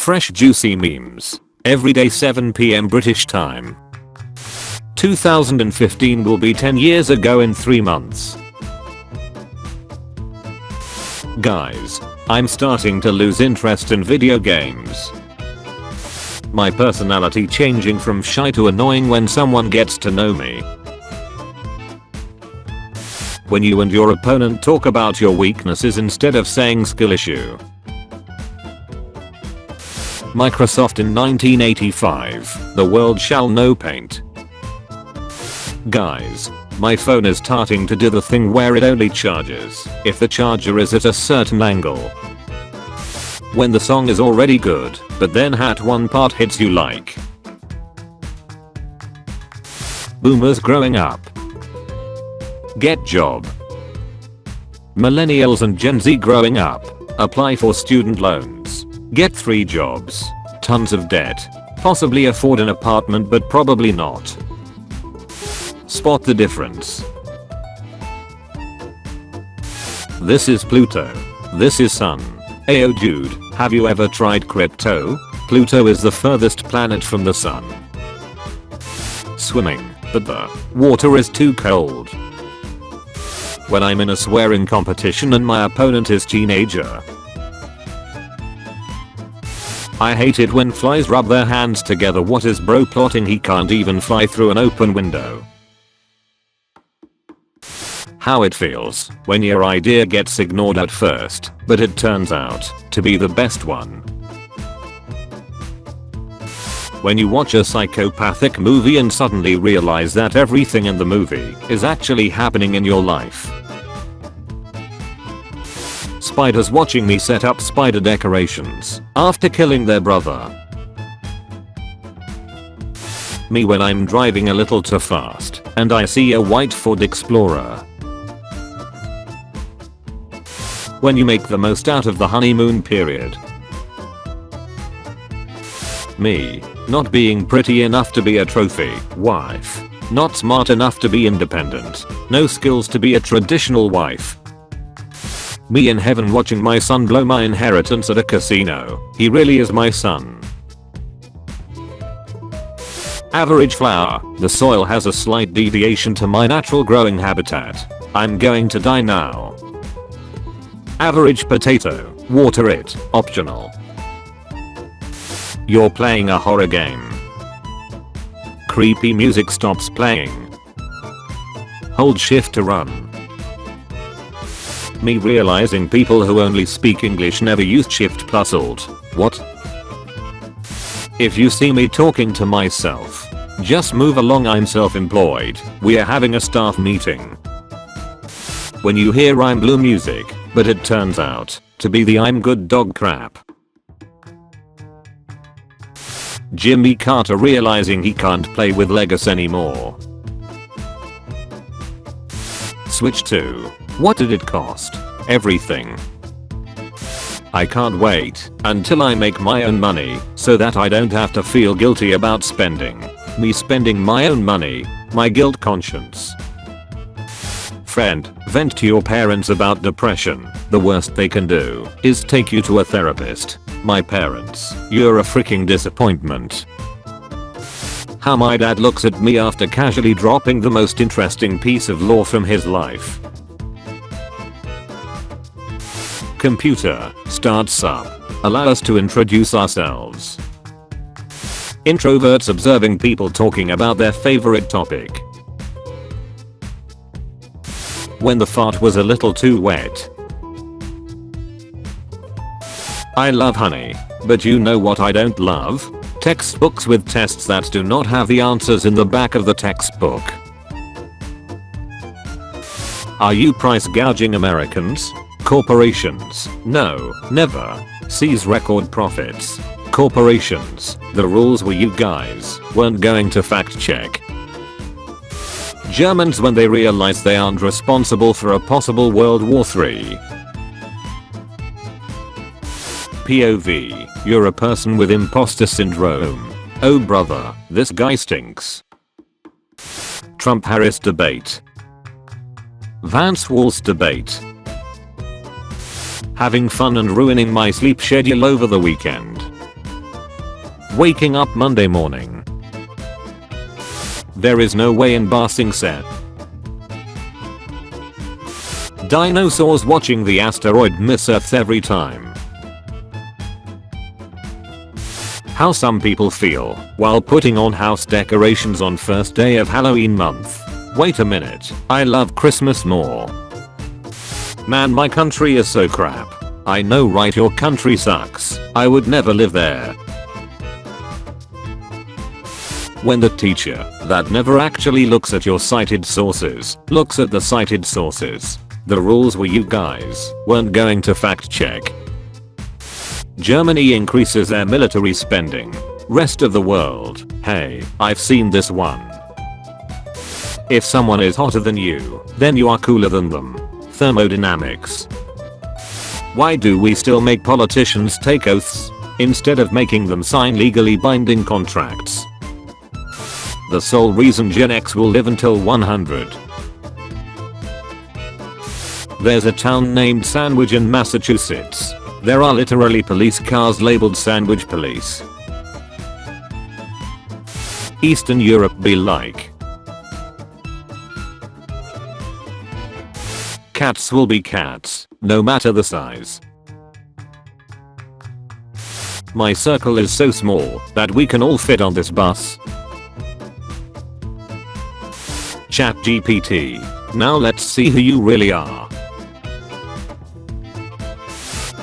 Fresh juicy memes. Every day 7 p.m. British time. 2015 will be 10 years ago in 3 months. Guys, I'm starting to lose interest in video games. My personality changing from shy to annoying when someone gets to know me. When you and your opponent talk about your weaknesses instead of saying skill issue. Microsoft in 1985, the world shall know Paint. Guys, my phone is starting to do the thing where it only charges if the charger is at a certain angle. When the song is already good, but then one part hits you like. Boomers growing up. Get job. Millennials and Gen Z growing up. Apply for student loans. Get 3 jobs. Tons of debt. Possibly afford an apartment but probably not. Spot the difference. This is Pluto. This is Sun. Ayo dude, have you ever tried crypto? Pluto is the furthest planet from the sun. Swimming, but the water is too cold. When I'm in a swearing competition and my opponent is teenager. I hate it when flies rub their hands together. What is bro plotting? He can't even fly through an open window. How it feels when your idea gets ignored at first, but it turns out to be the best one. When you watch a psychopathic movie and suddenly realize that everything in the movie is actually happening in your life. Spiders watching me set up spider decorations after killing their brother. Me when I'm driving a little too fast and I see a white Ford Explorer. When you make the most out of the honeymoon period. Me, not being pretty enough to be a trophy wife. Not smart enough to be independent. No skills to be a traditional wife. Me in heaven watching my son blow my inheritance at a casino. He really is my son. Average flower. The soil has a slight deviation to my natural growing habitat. I'm going to die now. Average potato. Water it. Optional. You're playing a horror game. Creepy music stops playing. Hold shift to run. Me realizing people who only speak English never use shift plus alt. What? If you see me talking to myself, just move along. I'm self-employed. We are having a staff meeting. When you hear I'm blue music, but it turns out to be the I'm good dog crap. Jimmy Carter realizing he can't play with Legos anymore. Switch 2. What did it cost? Everything. I can't wait until I make my own money so that I don't have to feel guilty about spending. Me spending my own money. My guilt conscience. Friend, vent to your parents about depression. The worst they can do is take you to a therapist. My parents, you're a freaking disappointment. How my dad looks at me after casually dropping the most interesting piece of lore from his life. Computer, starts up. Allow us to introduce ourselves. Introverts observing people talking about their favorite topic. When the fart was a little too wet. I love honey, but you know what I don't love? Textbooks with tests that do not have the answers in the back of the textbook. Are you price gouging Americans? Corporations? No, never. Seize record profits. Corporations, the rules were you guys weren't going to fact check. Germans when they realize they aren't responsible for a possible World War III. POV, you're a person with imposter syndrome. Oh brother, this guy stinks. Trump-Harris debate. Vance-Walz debate. Having fun and ruining my sleep schedule over the weekend. Waking up Monday morning. There is no way in Ba Sing Se. Dinosaurs watching the asteroid miss Earth every time. How some people feel while putting on house decorations on first day of Halloween month. Wait a minute, I love Christmas more. Man, my country is so crap. I know, right? Your country sucks. I would never live there. When the teacher that never actually looks at your cited sources looks at the cited sources. The rules were you guys weren't going to fact check. Germany increases their military spending. Rest of the world, hey, I've seen this one. If someone is hotter than you, then you are cooler than them. Thermodynamics. Why do we still make politicians take oaths instead of making them sign legally binding contracts? The sole reason Gen X will live until 100. There's a town named Sandwich in Massachusetts. There are literally police cars labeled Sandwich Police. Eastern Europe be like. Cats will be cats, no matter the size. My circle is so small that we can all fit on this bus. ChatGPT. Now let's see who you really are.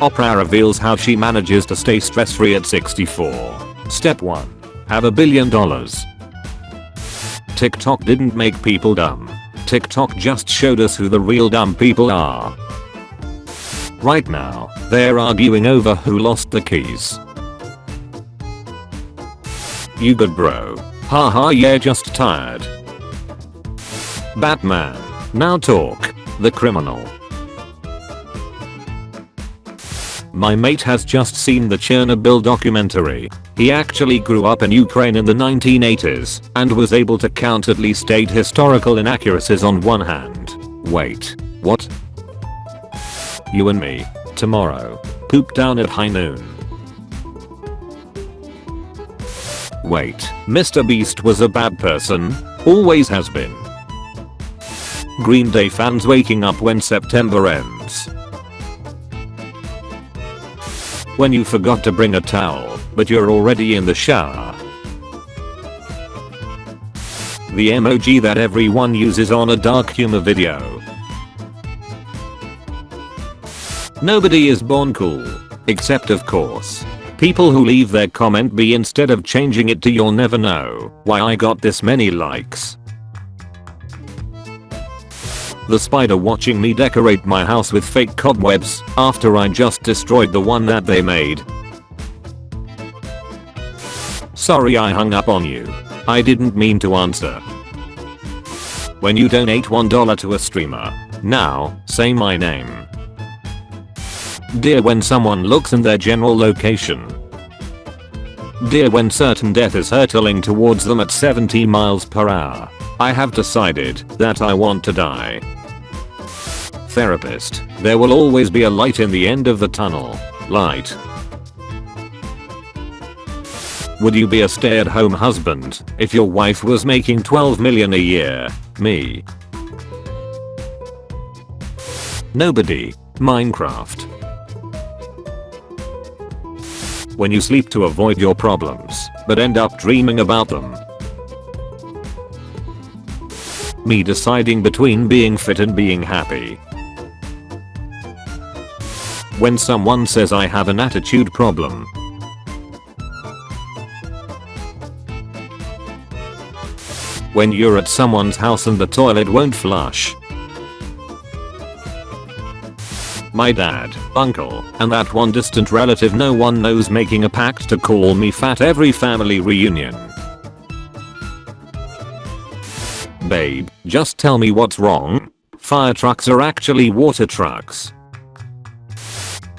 Oprah reveals how she manages to stay stress-free at 64. Step 1. Have $1 billion. TikTok didn't make people dumb. TikTok just showed us who the real dumb people are. Right now, they're arguing over who lost the keys. You good, bro? Haha, yeah, just tired. Batman. Now talk. The criminal. My mate has just seen the Chernobyl documentary. He actually grew up in Ukraine in the 1980s and was able to count at least 8 historical inaccuracies on one hand. Wait, what? You and me, tomorrow, poop down at high noon. Wait, Mr. Beast was a bad person? Always has been. Green Day fans waking up when September ends. When you forgot to bring a towel, but you're already in the shower. The emoji that everyone uses on a dark humor video. Nobody is born cool. Except of course, people who leave their comment B instead of changing it to "you'll never know why I got this many likes." The spider watching me decorate my house with fake cobwebs after I just destroyed the one that they made. Sorry I hung up on you. I didn't mean to answer. When you donate $1 to a streamer, now, say my name. Dear, when someone looks in their general location. Dear, when certain death is hurtling towards them at 70 miles per hour. I have decided that I want to die. Therapist. There will always be a light in the end of the tunnel. Light. Would you be a stay-at-home husband if your wife was making $12 million a year? Me. Nobody. Minecraft. When you sleep to avoid your problems, but end up dreaming about them. Me deciding between being fit and being happy. When someone says I have an attitude problem. When you're at someone's house and the toilet won't flush. My dad, uncle, and that one distant relative no one knows making a pact to call me fat every family reunion. Babe, just tell me what's wrong. Fire trucks are actually water trucks.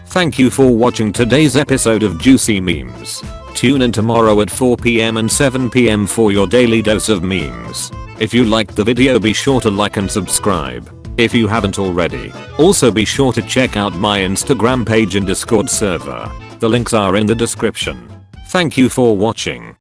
Thank you for watching today's episode of Juicy Memes. Tune in tomorrow at 4 PM and 7 PM for your daily dose of memes. If you liked the video, be sure to like and subscribe if you haven't already. Also be sure to check out my Instagram page and Discord server. The links are in the description. Thank you for watching.